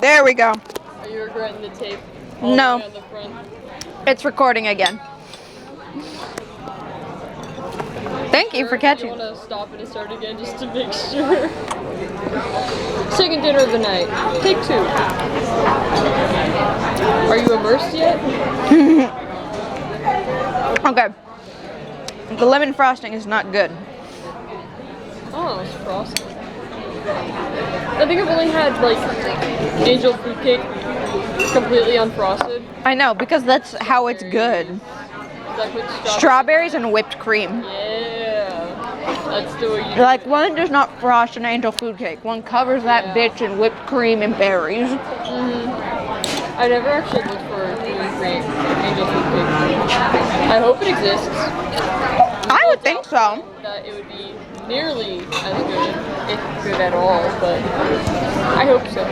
There we go. Are you regretting the tape? No. On the front? It's recording again. Thank you for catching. You want to stop it and start again just to make sure. Second dinner of the night. Take 2. Are you immersed yet? Okay. The lemon frosting is not good. Oh, it's frosting. I think I've only had like angel fruit cake completely unfrosted. I know, because that's how it's good. Strawberries and whipped cream. Yeah. Let's do it. Like, one does not frost an angel food cake. One covers that bitch in whipped cream and berries. I never actually looked for gluten-free angel food cake. I hope it exists. I would think so. That it would be nearly as good, if good at all, but I hope so.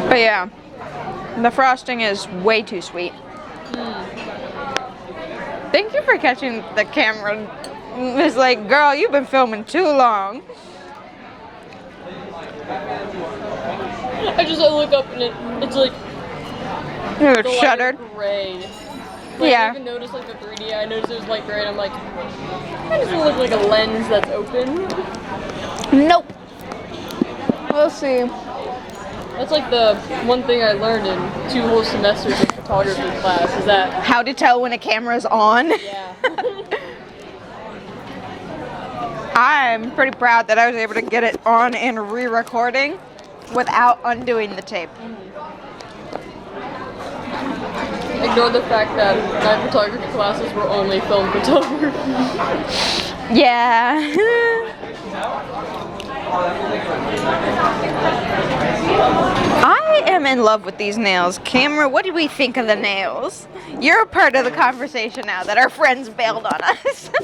But yeah, the frosting is way too sweet. Thank you for catching the camera. It's like, girl, you've been filming too long. I look up and it's like It's shuttered. Gray. Like, Yeah. I even noticed like the 3D. I noticed it was light gray, and I'm like, that doesn't look like a lens that's open. Nope. We'll see. That's like the one thing I learned in 2 whole semesters of photography class is that How to tell when a camera's on. yeah. I'm pretty proud that I was able to get it on and re-recording without undoing the tape. Ignore the fact that my photography classes were only film photography. Yeah. I am in love with these nails. Camera, what did we think of the nails? You're a part of the conversation now that our friends bailed on us. I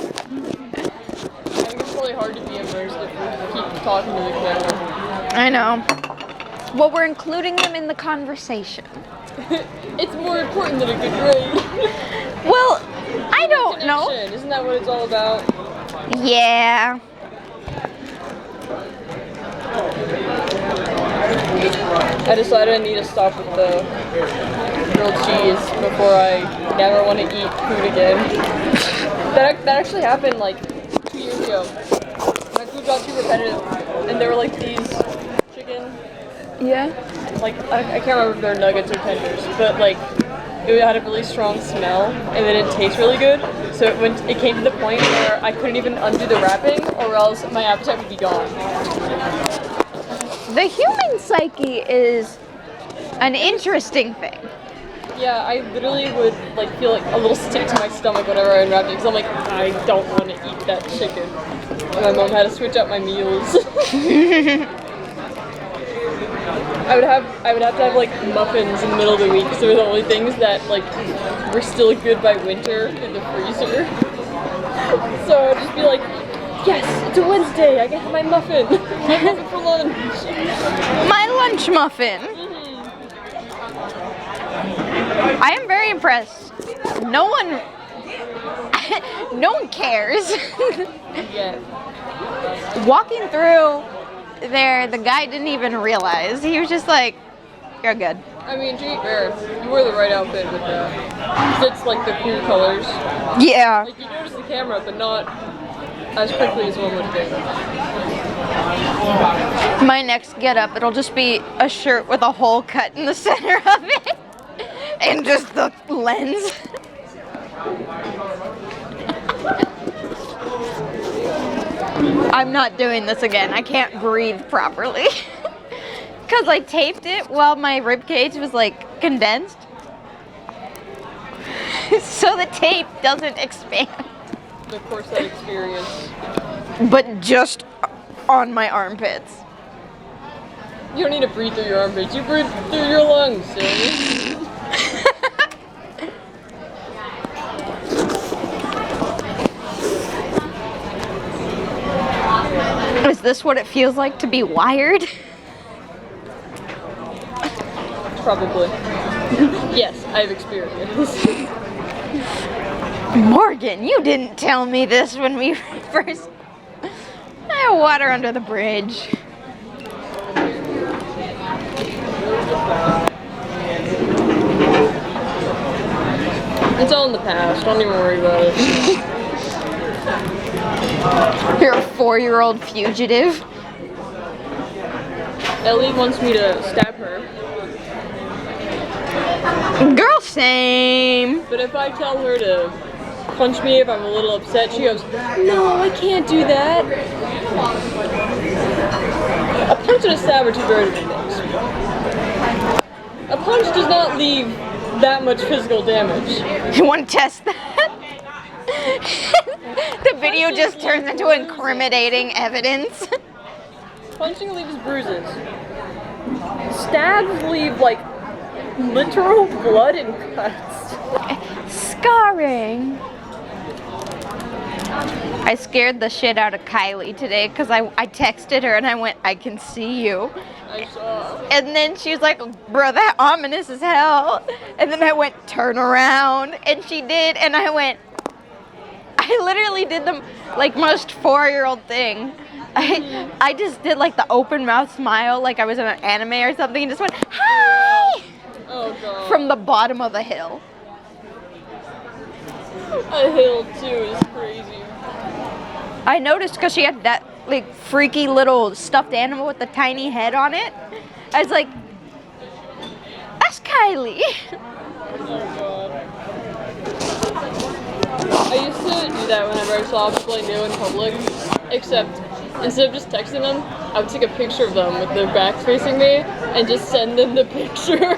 think it's really hard to be immersed if we keep talking to the camera. I know. Well, we're including them in the conversation. It's more important than a good grade. Well, I don't know. Isn't that what it's all about? Yeah. I decided I need to stop with the grilled cheese before I never want to eat food again. That actually happened like 2 years ago. My food got too repetitive, and there were like these chicken. Yeah. Like I can't remember if they're nuggets or tenders, but like it had a really strong smell, and then it tastes really good. So it came to the point where I couldn't even undo the wrapping, or else my appetite would be gone. The human psyche is an interesting thing. Yeah, I literally would like feel like a little stick to my stomach whenever I unwrapped it, because I'm like, I don't want to eat that chicken. And my mom had to switch out my meals. I would have to have like muffins in the middle of the week, because they were the only things that like were still good by winter in the freezer. So I'd just be like, yes, it's a Wednesday, I get my muffin. My muffin for lunch. My lunch muffin. I am very impressed. No one cares. Yeah. Walking through there, the guy didn't even realize. He was just like, you're good. I mean, to be fair, you wore the right outfit with that. 'Cause it's like the cool colors. Yeah. Like you notice the camera, but not as quickly as one would think. My next getup, it'll just be a shirt with a hole cut in the center of it. And just the lens. I'm not doing this again. I can't breathe properly. Because I taped it while my rib cage was like condensed. So the tape doesn't expand. Of course, that experience. But just on my armpits. You don't need to breathe through your armpits. You breathe through your lungs, silly. Is this what it feels like to be wired? Probably. Yes, I've experienced. Morgan, you didn't tell me this when we first... Water under the bridge. It's all in the past. Don't even worry about it. You're a 4-year-old fugitive. Ellie wants me to stab her. Girl, same. But if I tell her to punch me if I'm a little upset, she goes, "No, I can't do that." A punch and a stab are two very different things. A punch does not leave that much physical damage. You want to test that? The video just turns into incriminating evidence. Punching leaves bruises. Stabs leave, like, literal blood and cuts. Scarring. I scared the shit out of Kylie today because I texted her and I went, "I can see you." I saw. And then she was like, "Bro, that ominous as hell." And then I went, "Turn around." And she did. And I went, I literally did the like most 4-year-old thing. I just did like the open mouth smile like I was in an anime or something and just went, "Hi!" Oh, God. From the bottom of the hill. A hill, too, is crazy. I noticed because she had that like freaky little stuffed animal with the tiny head on it. I was like, "That's Kylie." Oh, God. I used to do that whenever I saw people I knew in public, except instead of just texting them, I would take a picture of them with their backs facing me and just send them the picture.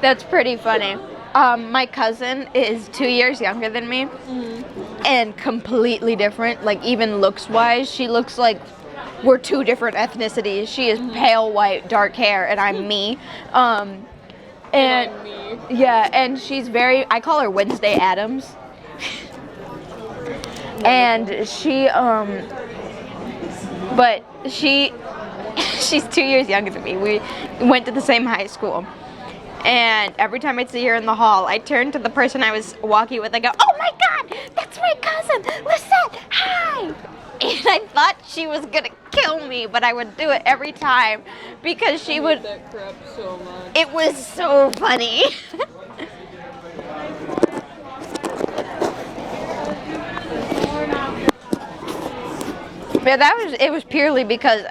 That's pretty funny. My cousin is 2 years younger than me and completely different, like even looks wise. She looks like we're two different ethnicities. She is pale white, dark hair, and I'm me. And I'm me. yeah, and she's very, I call her Wednesday Addams. And she, but she's 2 years younger than me. We went to the same high school. And every time I'd see her in the hall, I'd turn to the person I was walking with. I go, "Oh my God, that's my cousin, Lisette, hi!" And I thought she was gonna kill me, but I would do it every time because she would. That crap so much. It was so funny. Yeah, it was purely because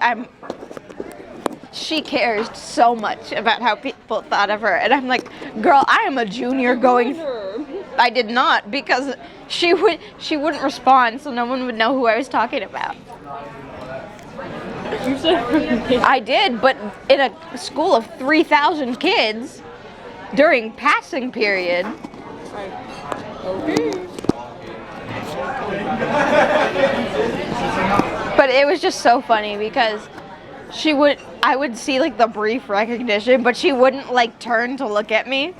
she cares so much about how people thought of her, and I'm like, "Girl, I am a junior going." I did not, because she wouldn't respond, so no one would know who I was talking about. You said her name. I did, but in a school of 3,000 kids during passing period. Okay. But it was just so funny because I would see like the brief recognition, but she wouldn't like turn to look at me.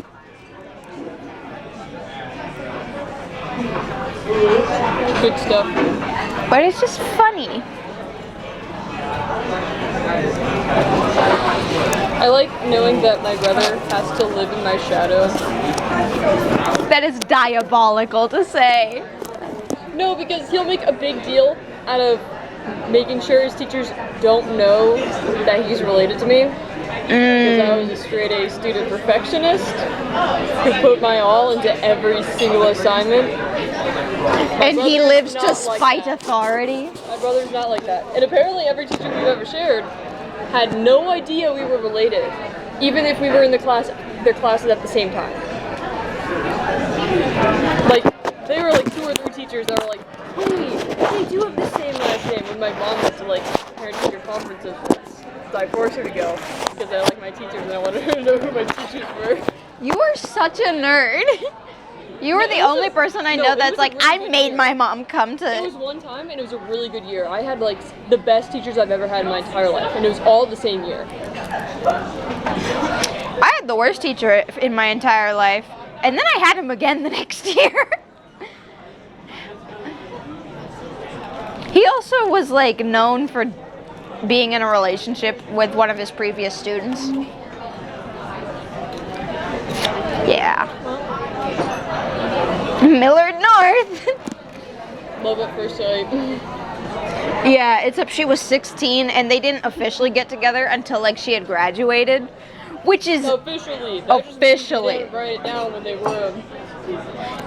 Good stuff. But it's just funny. I like knowing that my brother has to live in my shadow. That is diabolical to say. No, because he'll make a big deal out of making sure his teachers don't know that he's related to me. Because I was a straight A student perfectionist who put my all into every single assignment. And he lives to Like spite that. authority. My brother's not like that. And apparently every teacher we've ever shared had no idea we were related, even if we were in their classes at the same time. Like, they were like 2 or 3 teachers that were like, "Hey, they do have the same last name." When my mom went to like parent-teacher conferences, so I forced her to go because I like my teachers and I wanted her to know who my teachers were. You are such a nerd. You are the only person I know that's like, I made my mom come It to. was one time and it was a really good year. I had like the best teachers I've ever had in my entire life, and it was all the same year. I had the worst teacher in my entire life, and then I had him again the next year. He also was like known for being in a relationship with one of his previous students. Yeah. Millard North. Love at first sight. Yeah, except she was 16 and they didn't officially get together until like she had graduated, which is Officially. officially. They didn't write it down when they were.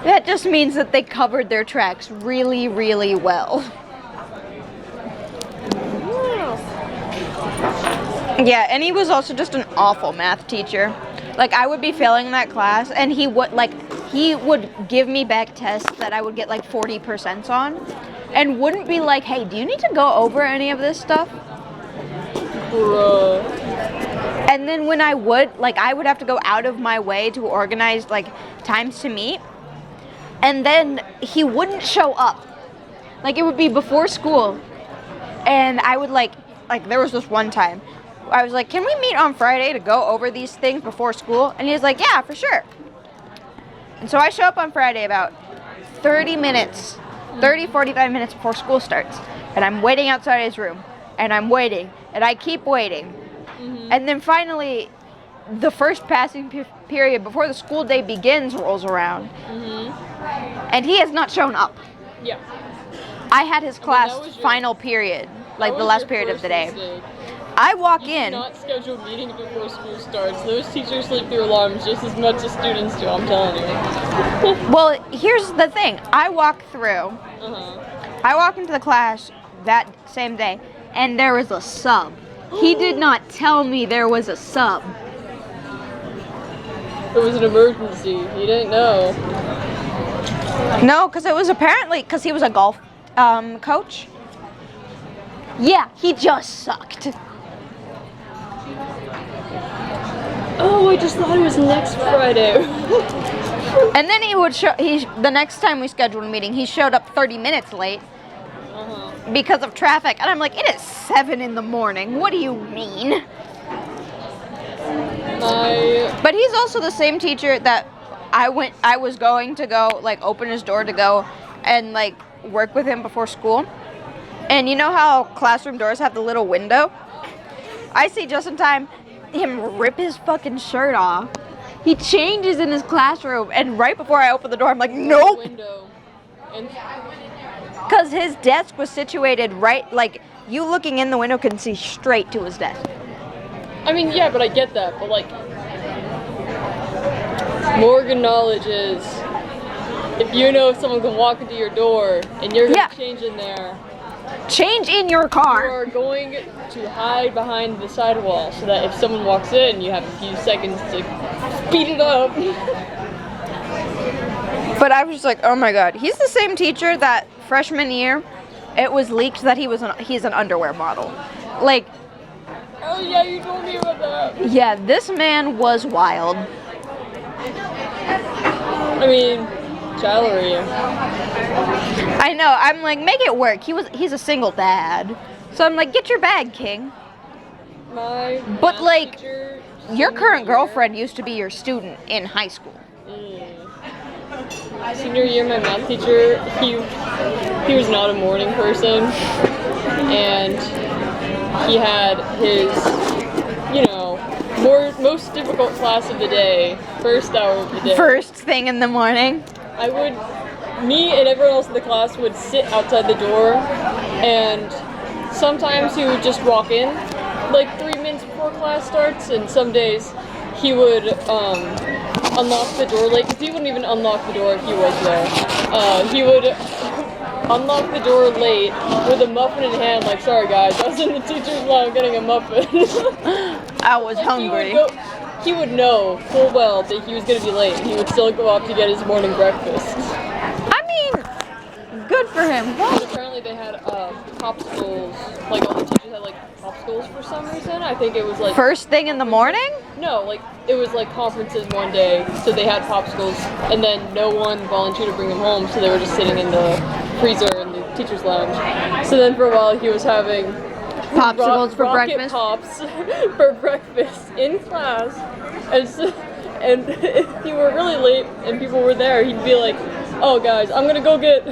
That just means that they covered their tracks really, really well. Yeah, and he was also just an awful math teacher. Like, I would be failing that class, and he would give me back tests that I would get like 40% on, and wouldn't be like, hey, do you need to go over any of this stuff? Bruh. And then when I would have to go out of my way to organize like times to meet, and then he wouldn't show up. Like, it would be before school, and I would like there was this one time I was like, can we meet on Friday to go over these things before school? And he was like, yeah, for sure. And so I show up on Friday about 45 minutes before school starts. And I'm waiting outside his room. And I'm waiting. And I keep waiting. Mm-hmm. And then finally, the first passing period before the school day begins rolls around. Mm-hmm. And he has not shown up. Yeah. I had his class final period, like the last period of the day. Mistake. I walk in. Not schedule meetings before school starts. Those teachers sleep through alarms just as much as students do. I'm telling you. Well, here's the thing. I walk through. I walk into the class that same day, and there was a sub. He did not tell me there was a sub. It was an emergency. He didn't know. No, because it was apparently because he was a golf coach. Yeah, he just sucked. Oh, I just thought it was next Friday. And then he would show. The next time we scheduled a meeting, he showed up 30 minutes late because of traffic. And I'm like, it is 7 in the morning. What do you mean? But he's also the same teacher that I was going to go like open his door to go and like work with him before school. And you know how classroom doors have the little window? I see just in time him rip his fucking shirt off. He changes in his classroom, and right before I open the door, I'm like, nope. Because his desk was situated right, like, you looking in the window can see straight to his desk. I mean, yeah, but I get that, but like, Morgan knowledge is, if you know if someone can walk into your door, and you're going to change in there, change in your car. You are going to hide behind the sidewall so that if someone walks in, you have a few seconds to speed it up. But I was just like, oh my god. He's the same teacher that freshman year, it was leaked that he's an underwear model. Like, oh yeah, you told me about that. Yeah, this man was wild. I mean, salary. I know. I'm like, make it work. He's a single dad, so I'm like, get your bag, King. But like, your current girlfriend used to be your student in high school. Senior year, my math teacher, he was not a morning person, and he had his, most difficult class of the day, first hour of the day. First thing in the morning. Me and everyone else in the class would sit outside the door, and sometimes he would just walk in, like 3 minutes before class starts, and some days he would unlock the door late, because he wouldn't even unlock the door if he was there. He would unlock the door late with a muffin in hand, like, sorry guys, I was in the teacher's lounge getting a muffin. I was hungry. He would know full well that he was going to be late, and he would still go up to get his morning breakfast. I mean, good for him. And apparently they had popsicles, like all the teachers had like popsicles for some reason. I think it was like... First thing in the morning? No, like it was like conferences one day, so they had popsicles, and then no one volunteered to bring them home, so they were just sitting in the freezer in the teacher's lounge. So then for a while he was having popsicles for breakfast. Pops for breakfast in class, and if you were really late and people were there, he'd be like, "Oh guys, I'm gonna go get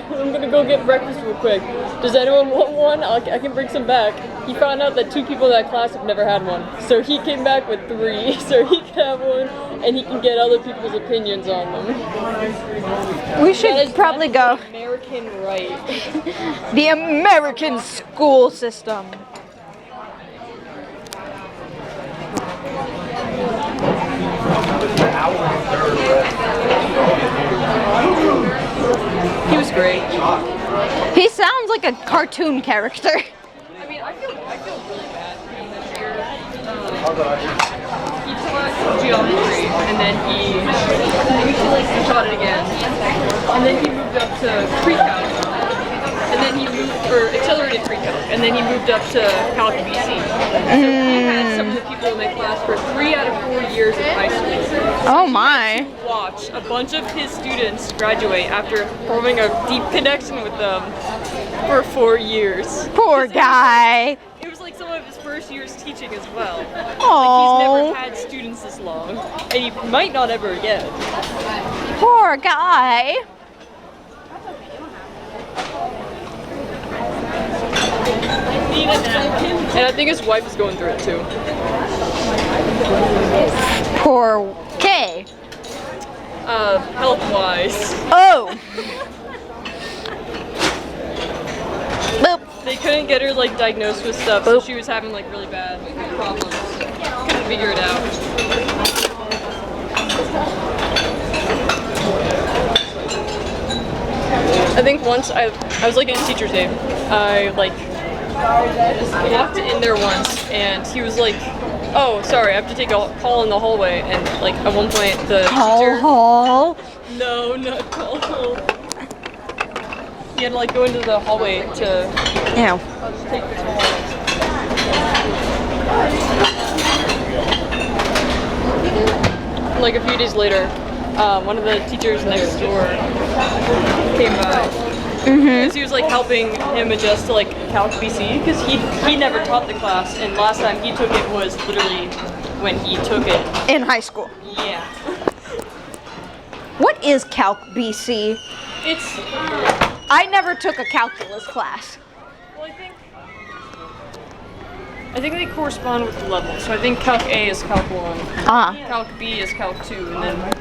breakfast real quick. Does anyone want one? I can bring some back." He found out that 2 people in that class have never had one, so he came back with 3, so he could have one, and he can get other people's opinions on them. We should probably go. American right. The American school system. He was great. He sounds like a cartoon character. I mean, I feel really bad for him this year. He taught geometry, and then he taught it again, and then he moved up to pre-calc, and then he moved, or accelerated pre-calc, and then he moved up to calc BC. So he had some of the people in my class for 3 out of 4 years of high school. Oh my. Watch a bunch of his students graduate after forming a deep connection with them for 4 years. Poor guy. It was like some of his first years teaching as well. Oh. Like he's never had students this long, and he might not ever again. Poor guy. And I think his wife is going through it too. Poor K. Health-wise. Oh. Boop. They couldn't get her like diagnosed with stuff, so she was having like really bad problems. Couldn't figure it out. I think once I was like in his teacher's day. I like walked in there once, and he was like, "Oh, sorry, I have to take a call in the hallway." And like at one point, the teacher. Hall. No, not call. He had to like go into the hallway to Ew. take the call. Like a few days later, one of the teachers next door came by. Because he was like helping him adjust to like Calc BC, because he never taught the class, and last time he took it was literally when he took it. In high school. Yeah. What is Calc BC? It's, I never took a calculus class. well, I think they correspond with the level. So I think Calc A is Calc 1, Ah. Calc B is Calc 2, and then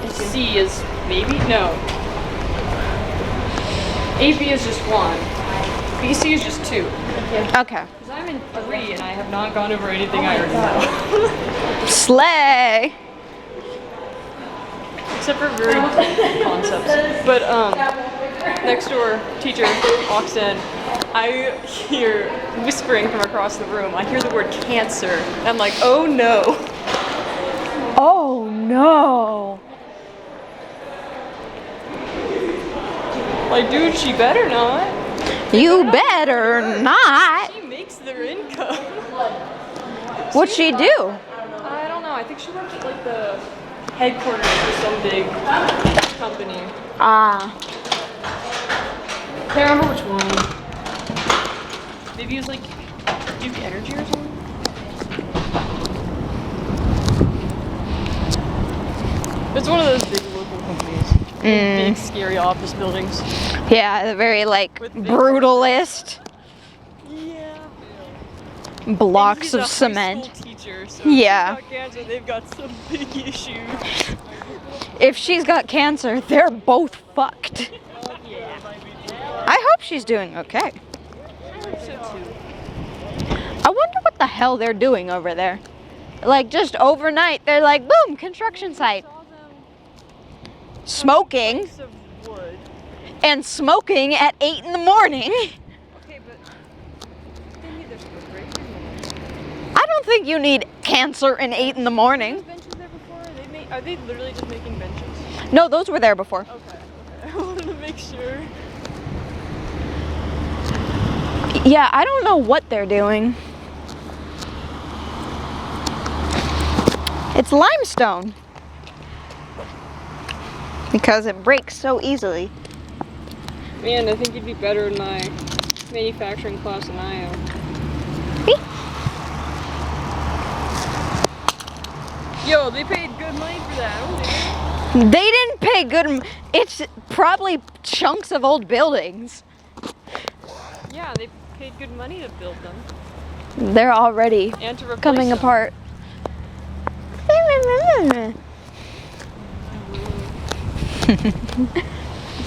C is maybe? No. AP is just 1. BC is just 2. Okay. Because I'm in 3 and I have not gone over anything I already know. Slay. Except for very deep concepts. But next door teacher walks in. I hear whispering from across the room. I hear the word cancer. And I'm like, oh no. Oh no. Like, dude, she better not. You better not. She makes their income. What'd she do? I don't know. I think she works at like the headquarters for some big company. Ah. Can't remember which one. Maybe it was like Duke Energy or something. It's one of those big local companies. Big scary office buildings. Yeah, the very like With big- brutalist Yeah. blocks And of he's a high cement. school teacher, so Yeah. if she's got cancer, they've got some big issues. If she's got cancer, they're both fucked. Yeah. I hope she's doing okay. I hope so too. I wonder what the hell they're doing over there. Like just overnight, they're like, boom, construction site. Smoking Piece of wood. and smoking at 8 in the morning. Okay, but they need their smoke break. I don't think you need cancer at 8 in the morning. Benches there before? Are they literally just making benches? No, those were there before. Okay. I wanted to make sure. Yeah, I don't know what they're doing. It's limestone. Because it breaks so easily. Man, I think you'd be better in my manufacturing class than I am. Yo, they paid good money for that, don't they? They didn't pay good. It's probably chunks of old buildings. Yeah, they paid good money to build them. They're already And to replace coming them. apart.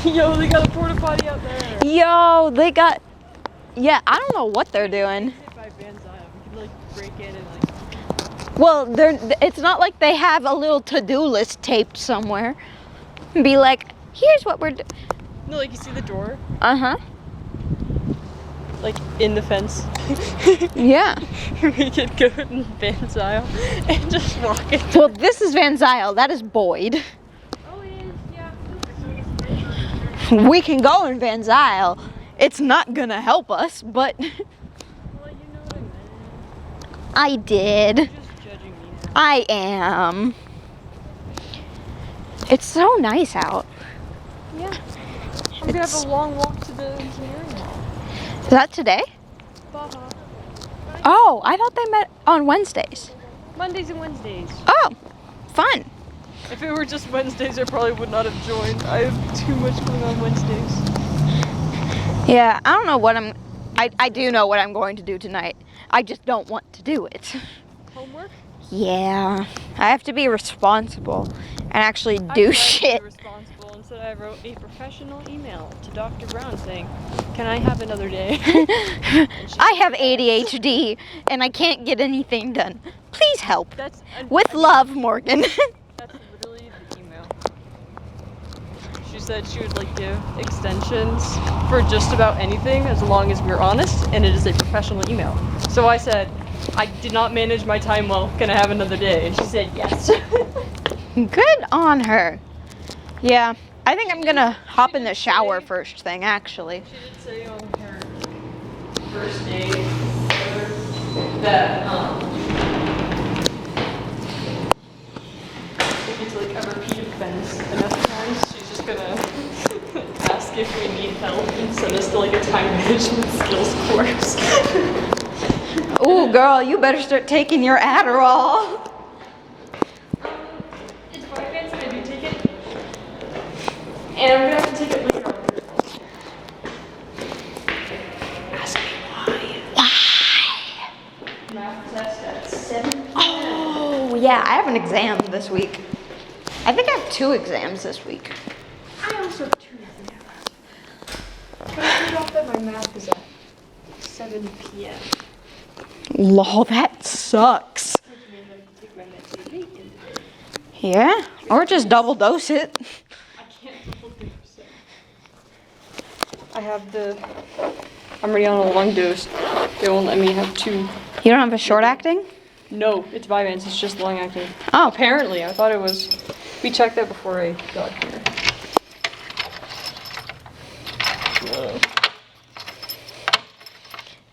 Yo, they got a porta potty out there. Yo, they got. Yeah, I don't know what they're doing. By Van Zyl, we could like break in and like. Well, it's not like they have a little to-do list taped somewhere. Be like, here's what we're doing. No, like you see the door, Uh-huh. like in the fence. Yeah. We could go in Van Zyl and just walk it. Well, this is Van Zyl. That is Boyd. Oh, it is, yeah. We can go in Van Zyl. It's not gonna help us, but Well, you know what I meant. I did. You're just judging me now. I am. It's so nice out. Yeah. I'm gonna have a long walk to the engineering hall. Is that today? Baja. Oh, I thought they met on Wednesdays. Mondays and Wednesdays. Oh, fun. If it were just Wednesdays, I probably would not have joined. I have too much going on Wednesdays. Yeah, I don't know what I do know what I'm going to do tonight. I just don't want to do it. Homework? Yeah, I have to be responsible and actually I do tried shit. to be responsible. Instead, I wrote a professional email to Dr. Brown saying, "Can I have another day?" I have ADHD and I can't get anything done. Please help. That's With love, Morgan. That's literally the email. She said she would like give extensions for just about anything as long as we're honest, and it is a professional email. So I said, I did not manage my time well. Can I have another day? And she said yes. Good on her. Yeah, I think I'm gonna hop in the shower first thing, actually. She did say on her first day that if it's like a repeat offense enough times, she's just gonna ask if we need help and send us to like a time management skills course. Ooh, girl, you better start taking your Adderall. It's my advance and I do take it. And I'm gonna have to take it later on. Ask me why. Math test at 7 p.m. Oh, yeah, I have an exam this week. I think I have 2 exams this week. I also have 2 exams. But I read off that my math is at 7 p.m. Lol, that sucks. Which means I can take my meds late in the day. Yeah, or just double dose it. I can't double dose it. I have I'm already on a long dose. They won't let me have 2. You don't have a short acting? No, it's Vyvanse, it's just long acting. Oh, Apparently, I thought it was. We checked that before I got here.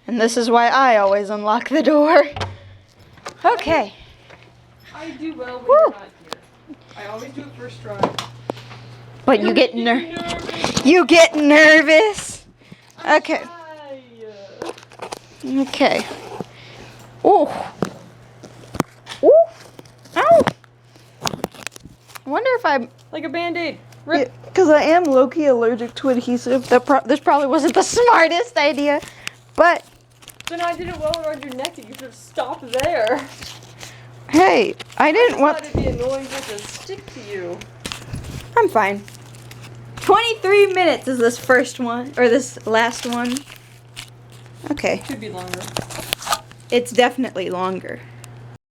And this is why I always unlock the door. Okay. I do well when Woo. you're not here. I always do it first try. But you get nervous. You get nervous. Okay. Hi. Okay. Ooh. Ooh. Ow. I wonder if I'm. Like a band-aid. Rip. Because I am low-key allergic to adhesive. This probably wasn't the smartest idea. But, So now I did it well around your neck and you should have stopped there. hey, I didn't I want. thought it'd be annoying just to stick to you. I'm fine. 23 minutes is this first one, or this last one. Okay. Could be longer. It's definitely longer.